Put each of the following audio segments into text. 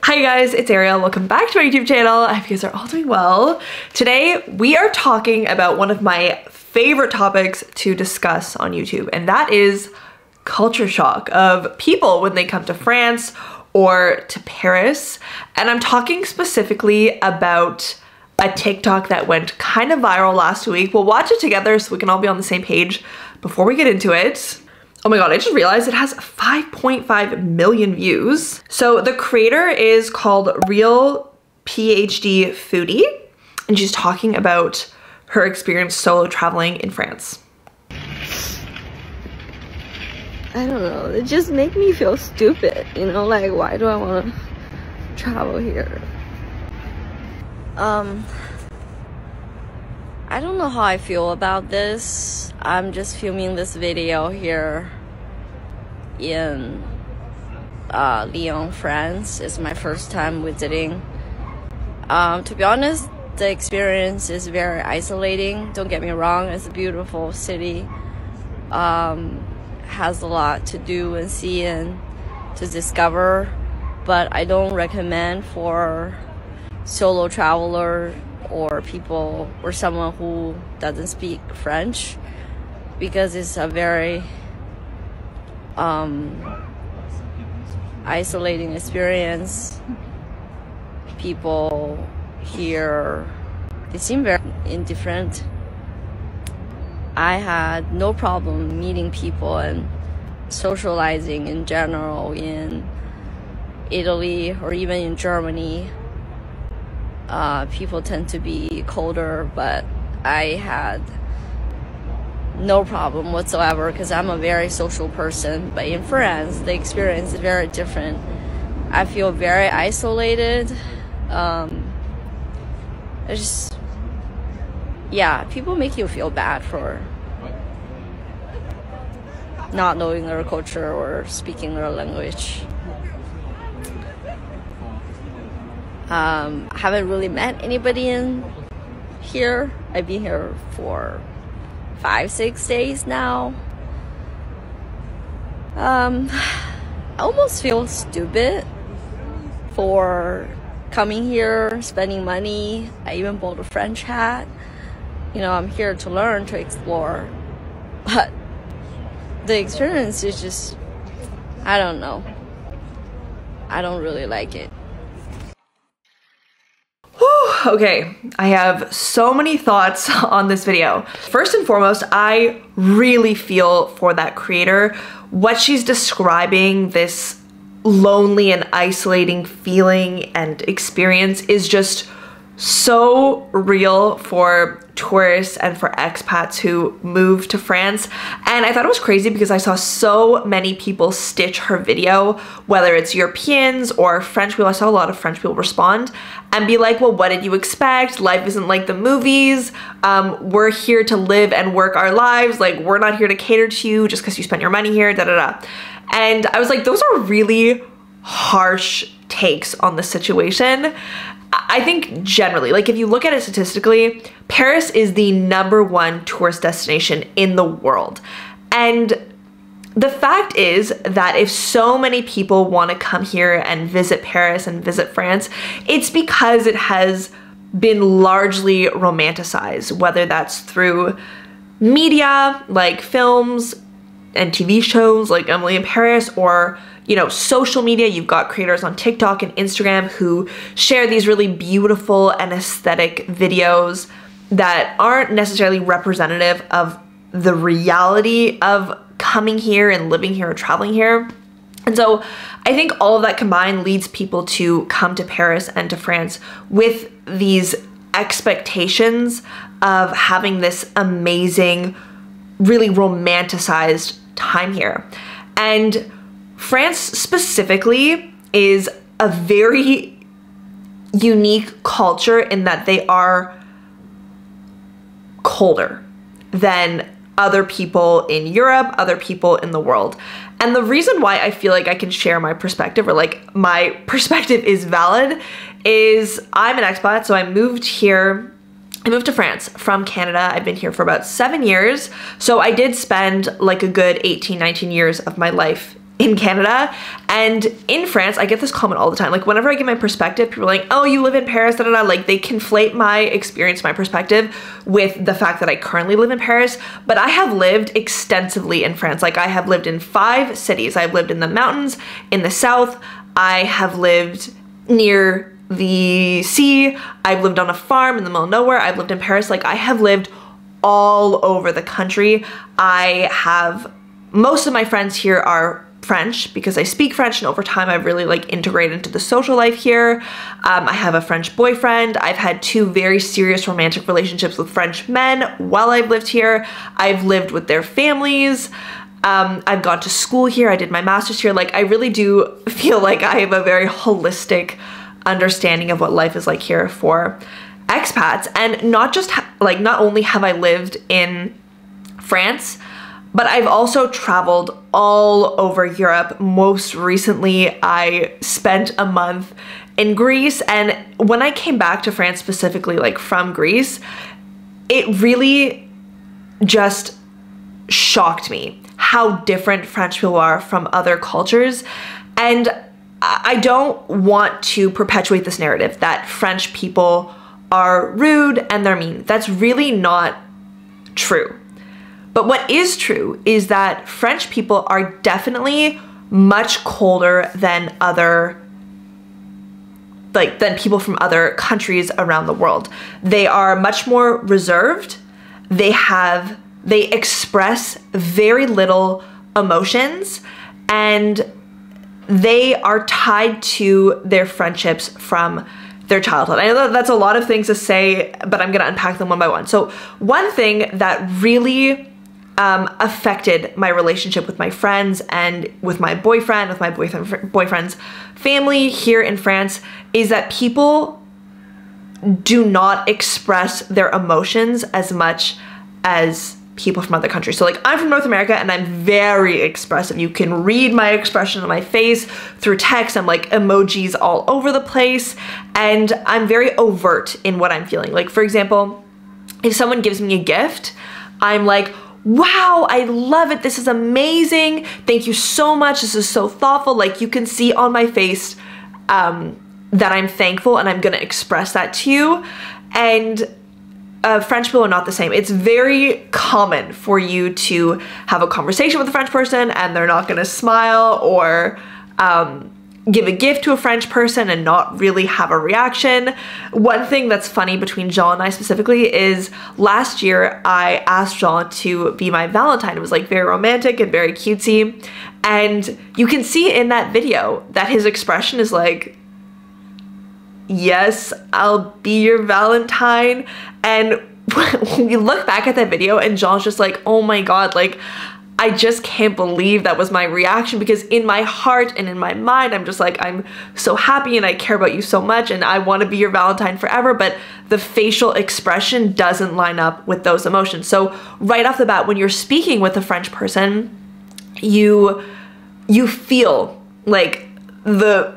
Hi guys, it's Arielle. Welcome back to my YouTube channel. I hope you guys are all doing well. Today, we are talking about one of my favorite topics to discuss on YouTube, and that is culture shock of people when they come to France or to Paris. And I'm talking specifically about a TikTok that went kind of viral last week. We'll watch it together so we can all be on the same page before we get into it. Oh my god, I just realized it has 5.5 million views. So the creator is called Arielle PhD Foodie, and she's talking about her experience solo traveling in France. I don't know, it just makes me feel stupid, you know, like why do I want to travel here? I don't know how I feel about this. I'm just filming this video here in Lyon, France. It's my first time visiting. To be honest, the experience is very isolating. Don't get me wrong, it's a beautiful city. Has a lot to do and see and to discover, but I don't recommend for solo traveler or people or someone who doesn't speak French, because it's a very isolating experience. People here, they seem very indifferent. I had no problem meeting people and socializing in general in Italy or even in Germany. People tend to be colder, but I had no problem whatsoever because I'm a very social person. But in France, the experience is very different. I feel very isolated. It's just, yeah, people make you feel bad for not knowing their culture or speaking their language. I haven't really met anybody in here. I've been here for 5-6 days now. I almost feel stupid for coming here, spending money. I even bought a French hat. You know, I'm here to learn, to explore. But the experience is just, I don't know. I don't really like it. Okay, I have so many thoughts on this video. First and foremost, I really feel for that creator. What she's describing, this lonely and isolating feeling and experience, is just so real for tourists and for expats who move to France. And I thought it was crazy because I saw so many people stitch her video, whether it's Europeans or French people. I saw a lot of French people respond and be like, well, what did you expect? Life isn't like the movies. We're here to live and work our lives. Like, we're not here to cater to you just because you spent your money here, da da da. And I was like, those are really harsh takes on the situation. I think generally, like if you look at it statistically, Paris is the #1 tourist destination in the world. And the fact is that if so many people want to come here and visit Paris and visit France, it's because it has been largely romanticized, whether that's through media, like films and TV shows like Emily in Paris, or you know, social media. You've got creators on TikTok and Instagram who share these really beautiful and aesthetic videos that aren't necessarily representative of the reality of coming here and living here or traveling here. And so I think all of that combined leads people to come to Paris and to France with these expectations of having this amazing, really romanticized time here. And France specifically is a very unique culture in that they are colder than other people in Europe, other people in the world. And the reason why I feel like I can share my perspective, or like my perspective is valid, is I'm an expat, so I moved to France from Canada. I've been here for about 7 years. So I did spend like a good 18, 19 years of my life in Canada. And in France, I get this comment all the time. Like whenever I give my perspective, people are like, oh, you live in Paris, da, da, da. Like they conflate my experience, my perspective with the fact that I currently live in Paris. But I have lived extensively in France. Like I have lived in 5 cities. I've lived in the mountains, in the south. I have lived near the sea. I've lived on a farm in the middle of nowhere. I've lived in Paris. Like I have lived all over the country. Most of my friends here are French because I speak French, and over time I've really like integrated into the social life here. I have a French boyfriend. I've had 2 very serious romantic relationships with French men while I've lived here. I've lived with their families. I've gone to school here. I did my master's here. Like I really do feel like I have a very holistic understanding of what life is like here for expats. And not only have I lived in France, but I've also traveled all over Europe. Most recently, I spent a month in Greece. And when I came back to France specifically, like from Greece, it really just shocked me how different French people are from other cultures. And I don't want to perpetuate this narrative that French people are rude and they're mean. That's really not true. But what is true is that French people are definitely much colder than than people from other countries around the world. They are much more reserved. They express very little emotions, and they are tied to their friendships from their childhood. I know that that's a lot of things to say, but I'm gonna unpack them one by one. So one thing that really affected my relationship with my friends and with my boyfriend's family here in France is that people do not express their emotions as much as people from other countries. So like I'm from North America and I'm very expressive. You can read my expression on my face through text. I'm like emojis all over the place, and I'm very overt in what I'm feeling. Like for example, if someone gives me a gift, I'm like, wow, I love it. This is amazing. Thank you so much. This is so thoughtful. Like you can see on my face that I'm thankful, and I'm gonna express that to you. And French people are not the same. It's very common for you to have a conversation with a French person and they're not gonna smile, or give a gift to a French person and not really have a reaction. One thing that's funny between Jean and I specifically is last year I asked Jean to be my Valentine. It was like very romantic and very cutesy. And you can see in that video that his expression is like, yes, I'll be your Valentine. And when we look back at that video and Jean's just like, oh my God, like, I just can't believe that was my reaction, because in my heart and in my mind, I'm just like, I'm so happy and I care about you so much and I want to be your Valentine forever, but the facial expression doesn't line up with those emotions. So right off the bat, when you're speaking with a French person, you feel like they're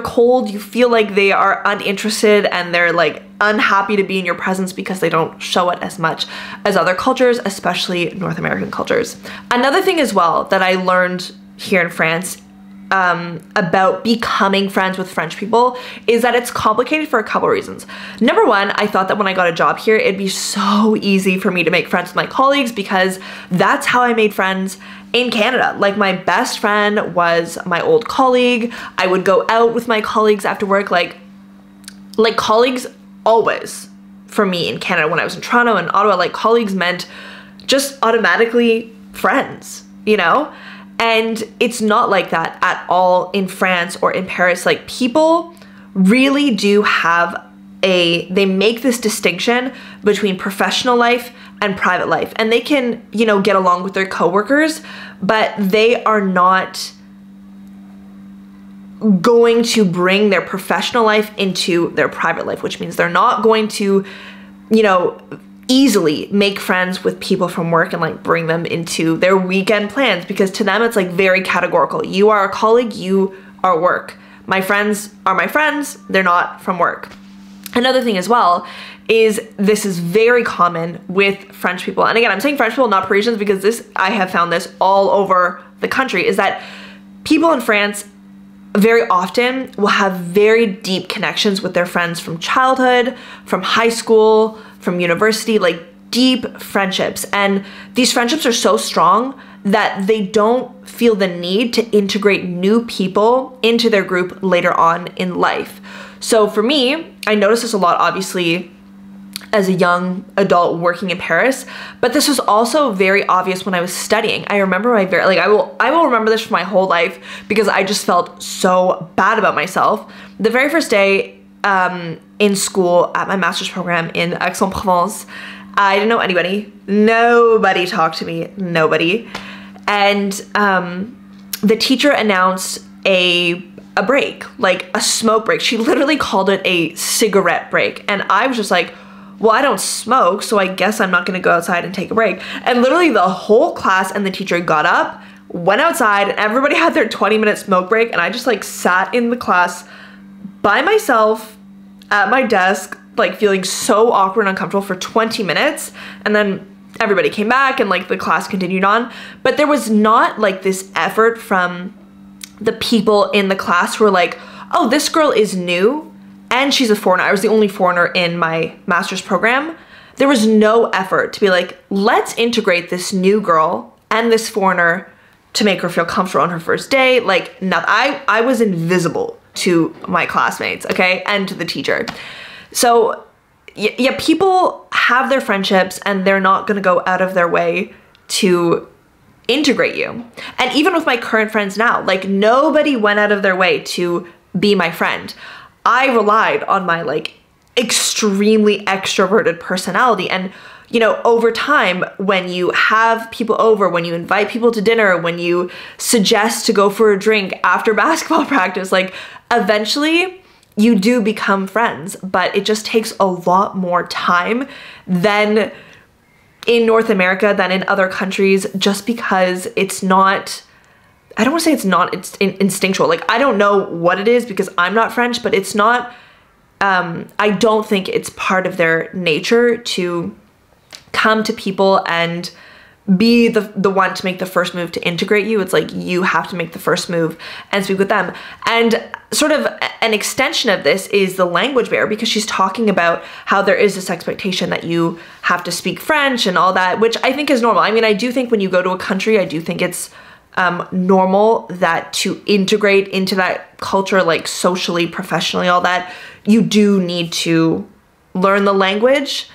cold, you feel like they are uninterested and they're like unhappy to be in your presence because they don't show it as much as other cultures, especially North American cultures. Another thing as well that I learned here in France about becoming friends with French people is that it's complicated for a couple reasons. Number one, I thought that when I got a job here, it'd be so easy for me to make friends with my colleagues because that's how I made friends in Canada. Like my best friend was my old colleague. I would go out with my colleagues after work. Like colleagues always, for me in Canada, when I was in Toronto and Ottawa, like colleagues meant just automatically friends, you know? And it's not like that at all in France or in Paris. Like people really do have they make this distinction between professional life and private life. And they can, you know, get along with their coworkers, but they are not going to bring their professional life into their private life, which means they're not going to, you know, easily make friends with people from work and like bring them into their weekend plans, because to them it's like very categorical. You are a colleague, you are work. My friends are my friends, they're not from work. Another thing as well is this is very common with French people. And again, I'm saying French people, not Parisians, because I have found this all over the country, is that people in France very often will have very deep connections with their friends from childhood, from high school, from university, like deep friendships. And these friendships are so strong that they don't feel the need to integrate new people into their group later on in life. So for me, I noticed this a lot, obviously, as a young adult working in Paris, but this was also very obvious when I was studying. I remember I will remember this for my whole life because I just felt so bad about myself. The very first day in school at my master's program in Aix-en-Provence, I didn't know anybody. Nobody talked to me, nobody. And the teacher announced a break, like a smoke break. She literally called it a cigarette break. And I was just like, well, I don't smoke, so I guess I'm not gonna go outside and take a break. And literally the whole class and the teacher got up, went outside, and everybody had their 20-minute smoke break, and I just like sat in the class by myself at my desk, like feeling so awkward and uncomfortable for 20 minutes. And then everybody came back and like the class continued on. But there was not like this effort from the people in the class who were like, oh, this girl is new and she's a foreigner. I was the only foreigner in my master's program. There was no effort to be like, let's integrate this new girl and this foreigner to make her feel comfortable on her first day. Like, I was invisible to my classmates, okay, and to the teacher. So yeah, people have their friendships and they're not gonna go out of their way to integrate you. And even with my current friends now, like nobody went out of their way to be my friend. I relied on my like extremely extroverted personality. And you know, over time, when you have people over, when you invite people to dinner, when you suggest to go for a drink after basketball practice, like eventually you do become friends, but it just takes a lot more time than in North America, than in other countries, just because it's not, I don't want to say it's instinctual. Like, I don't know what it is because I'm not French, but it's not, I don't think it's part of their nature to come to people and be the one to make the first move to integrate you. It's like you have to make the first move and speak with them. And sort of an extension of this is the language barrier, because she's talking about how there is this expectation that you have to speak French and all that, which I think is normal. I mean, I do think when you go to a country, I do think it's normal that to integrate into that culture, like socially, professionally, all that, you do need to learn the language.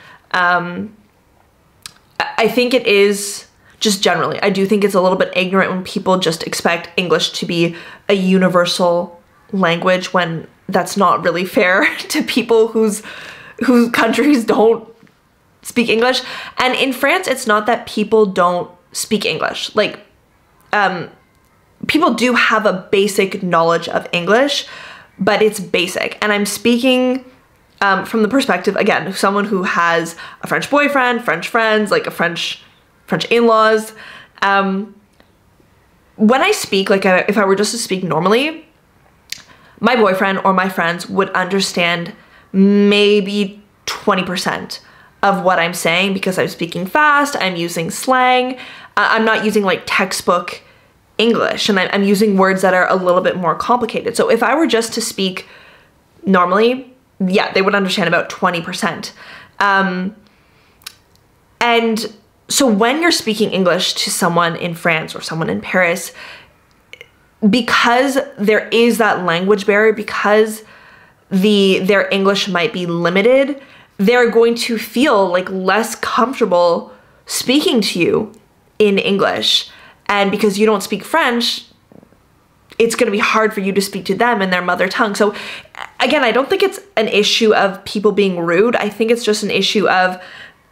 I think it is just generally, I do think it's a little bit ignorant when people just expect English to be a universal language when that's not really fair to people whose countries don't speak English. And in France, it's not that people don't speak English. Like, people do have a basic knowledge of English, but it's basic. And I'm speaking from the perspective, again, of someone who has a French boyfriend, French friends, like a French in-laws. When I speak, like if I were just to speak normally, my boyfriend or my friends would understand maybe 20% of what I'm saying because I'm speaking fast, I'm using slang, I'm not using like textbook English, and I'm using words that are a little bit more complicated. So if I were just to speak normally, yeah, they would understand about 20%. And so when you're speaking English to someone in France or someone in Paris, because there is that language barrier, because their English might be limited, they're going to feel like less comfortable speaking to you in English. And because you don't speak French, it's going to be hard for you to speak to them in their mother tongue. So again, I don't think it's an issue of people being rude. I think it's just an issue of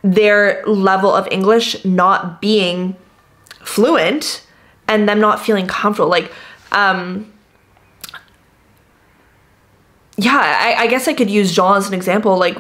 their level of English not being fluent and them not feeling comfortable. Like, yeah, I guess I could use Jean as an example. Like,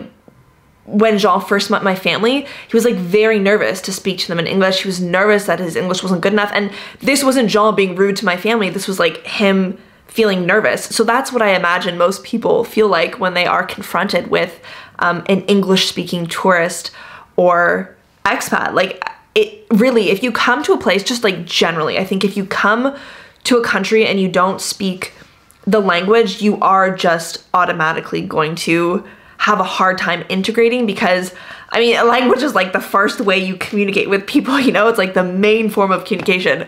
when Jean first met my family, he was like very nervous to speak to them in English. He was nervous that his English wasn't good enough. And this wasn't Jean being rude to my family. This was like him feeling nervous. So that's what I imagine most people feel like when they are confronted with an English-speaking tourist or expat. Like, it really, if you come to a place, just like generally, I think if you come to a country and you don't speak the language, you are just automatically going to have a hard time integrating, because I mean, a language is like the first way you communicate with people, you know, it's like the main form of communication.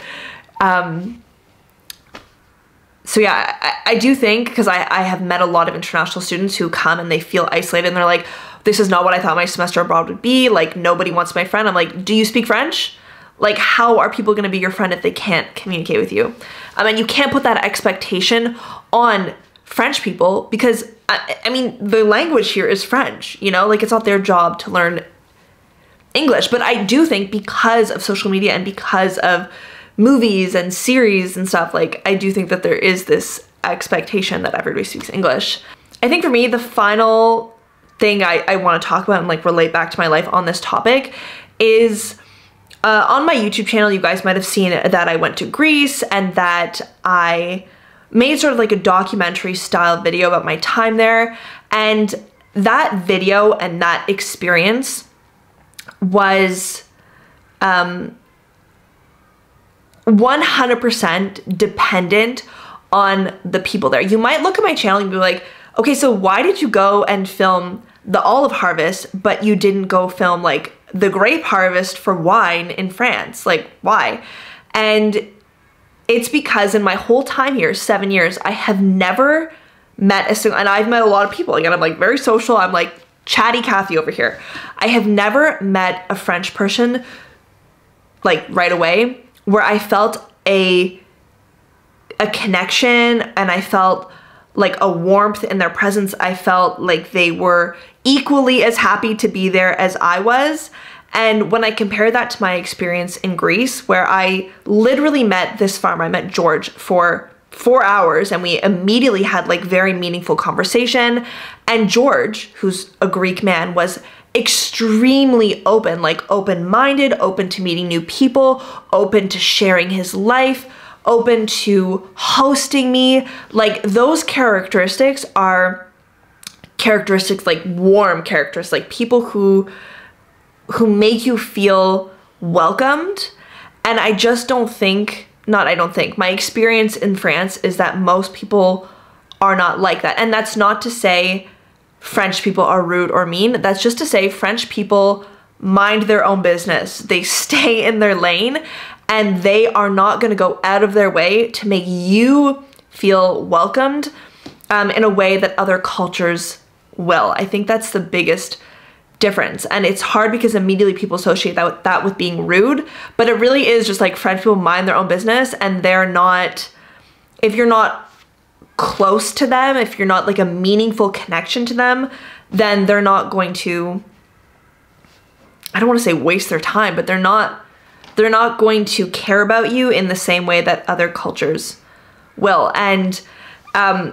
So yeah, I do think, because I have met a lot of international students who come and they feel isolated and they're like, this is not what I thought my semester abroad would be. Like, nobody wants my friend. I'm like, do you speak French? Like, how are people gonna be your friend if they can't communicate with you? And you can't put that expectation on French people, because I mean, the language here is French, you know, like it's not their job to learn English. But I do think because of social media and because of movies and series and stuff, like I do think that there is this expectation that everybody speaks English. I think for me, the final thing I want to talk about and like relate back to my life on this topic is on my YouTube channel, you guys might have seen that I went to Greece and that I made sort of like a documentary style video about my time there. And that video and that experience was 100% dependent on the people there. You might look at my channel and be like, okay, so why did you go and film the olive harvest, but you didn't go film like the grape harvest for wine in France? Like, why? And it's because in my whole time here, 7 years, I have never met a single, and I've met a lot of people. Again, I'm like very social. I'm like chatty Cathy over here. I have never met a French person like right away where I felt a connection and I felt like a warmth in their presence. I felt like they were equally as happy to be there as I was. And when I compare that to my experience in Greece, where I literally met this farmer, I met George for 4 hours and we immediately had like very meaningful conversation. And George, who's a Greek man, was extremely open, like open-minded, open to meeting new people, open to sharing his life, open to hosting me. Like, those characteristics are characteristics, like warm characteristics, like people who make you feel welcomed. And I just don't think, my experience in France is that most people are not like that. And that's not to say French people are rude or mean. That's just to say French people mind their own business. They stay in their lane and they are not going to go out of their way to make you feel welcomed in a way that other cultures will. I think that's the biggest difference. And it's hard because immediately people associate that with being rude, but it really is just like French people mind their own business, and they're not, if you're not close to them, if you're not like a meaningful connection to them, then they're not going to, I don't want to say waste their time, but they're not going to care about you in the same way that other cultures will. And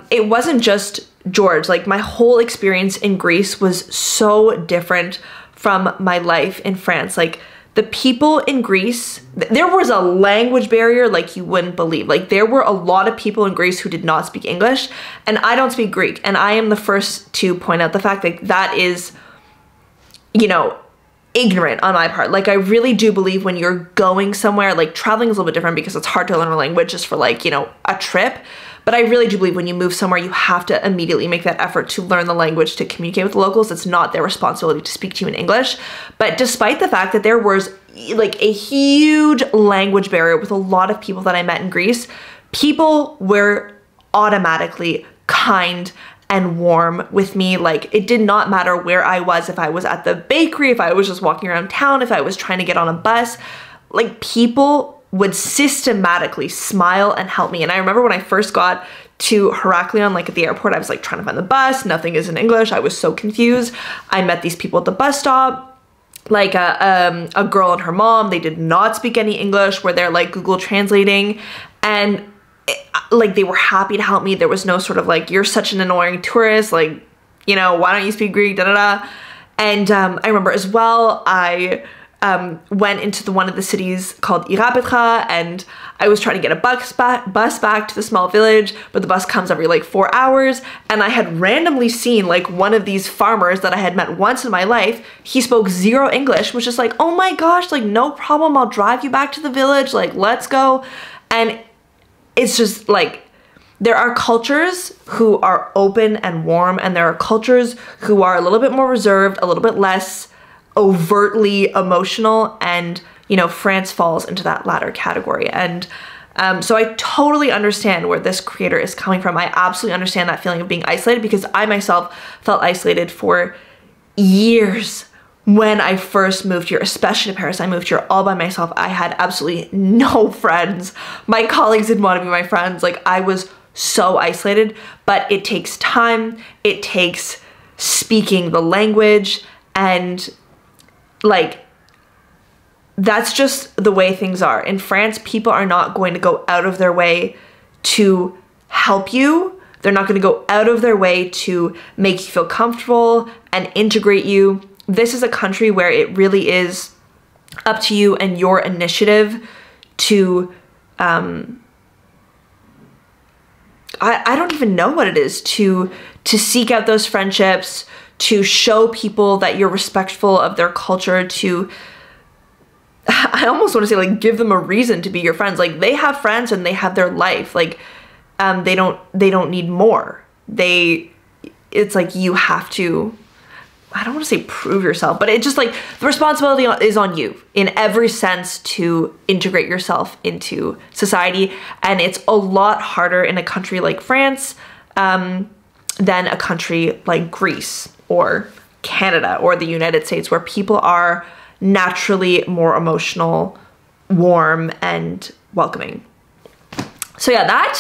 it wasn't just George. Like, my whole experience in Greece was so different from my life in France. Like, the people in Greece, there was a language barrier like you wouldn't believe. Like, there were a lot of people in Greece who did not speak English, and I don't speak Greek. And I am the first to point out the fact that that is, you know, ignorant on my part. Like, I really do believe when you're going somewhere, like traveling is a little bit different because it's hard to learn a language just for like, you know, a trip. But I really do believe when you move somewhere, you have to immediately make that effort to learn the language, to communicate with the locals. It's not their responsibility to speak to you in English. But despite the fact that there was like a huge language barrier with a lot of people that I met in Greece, people were automatically kind and warm with me. Like, it did not matter where I was, if I was at the bakery, if I was just walking around town, if I was trying to get on a bus, like, people would systematically smile and help me. And I remember when I first got to Heraklion, like at the airport, I was like trying to find the bus, nothing is in English, I was so confused. I met these people at the bus stop, like a girl and her mom, they did not speak any English, where they're like Google translating, and like they were happy to help me. There was no sort of like, you're such an annoying tourist, like, you know, why don't you speak Greek, da da da. And I remember as well, I went into one of the cities called Irapetra, and I was trying to get a bus back to the small village, but the bus comes every like 4 hours. And I had randomly seen like one of these farmers that I had met once in my life. He spoke zero English, was just like, oh my gosh, like no problem, I'll drive you back to the village, like let's go. And it's just like, there are cultures who are open and warm, and there are cultures who are a little bit more reserved, a little bit less overtly emotional, and you know, France falls into that latter category. And so I totally understand where this creator is coming from. I absolutely understand that feeling of being isolated, because I myself felt isolated for years when I first moved here, especially to Paris. I moved here all by myself. I had absolutely no friends. My colleagues didn't want to be my friends. Like, I was so isolated, but it takes time. It takes speaking the language, and like, that's just the way things are. In France, people are not going to go out of their way to help you. They're not going to go out of their way to make you feel comfortable and integrate you. This is a country where it really is up to you and your initiative to, I don't even know what it is, to seek out those friendships, to show people that you're respectful of their culture, to, I almost want to say, like, give them a reason to be your friends. Like, they have friends and they have their life. Like, they don't need more. It's like, you have to, I don't want to say prove yourself, but it's just like the responsibility is on you in every sense to integrate yourself into society. And it's a lot harder in a country like France than a country like Greece or Canada or the United States, where people are naturally more emotional, warm, and welcoming. So yeah, that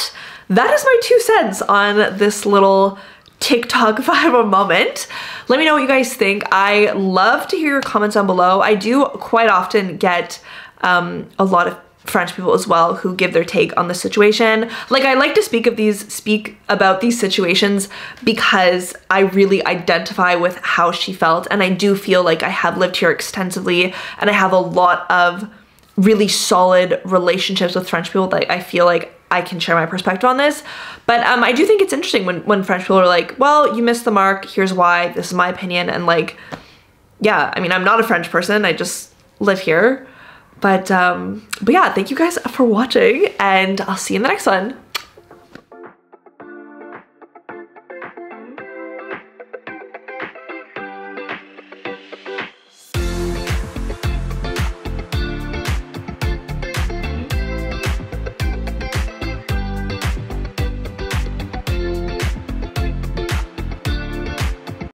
is my 2 cents on this little TikTok viral moment. Let me know what you guys think. I love to hear your comments down below. I do quite often get a lot of French people as well who give their take on the situation. Like, I like to speak about these situations because I really identify with how she felt, and I do feel like I have lived here extensively, and I have a lot of really solid relationships with French people that I feel like I can share my perspective on this. But I do think it's interesting when French people are like, well, you missed the mark, here's why, this is my opinion. And like, yeah, I mean, I'm not a French person, I just live here. But yeah, thank you guys for watching, and I'll see you in the next one.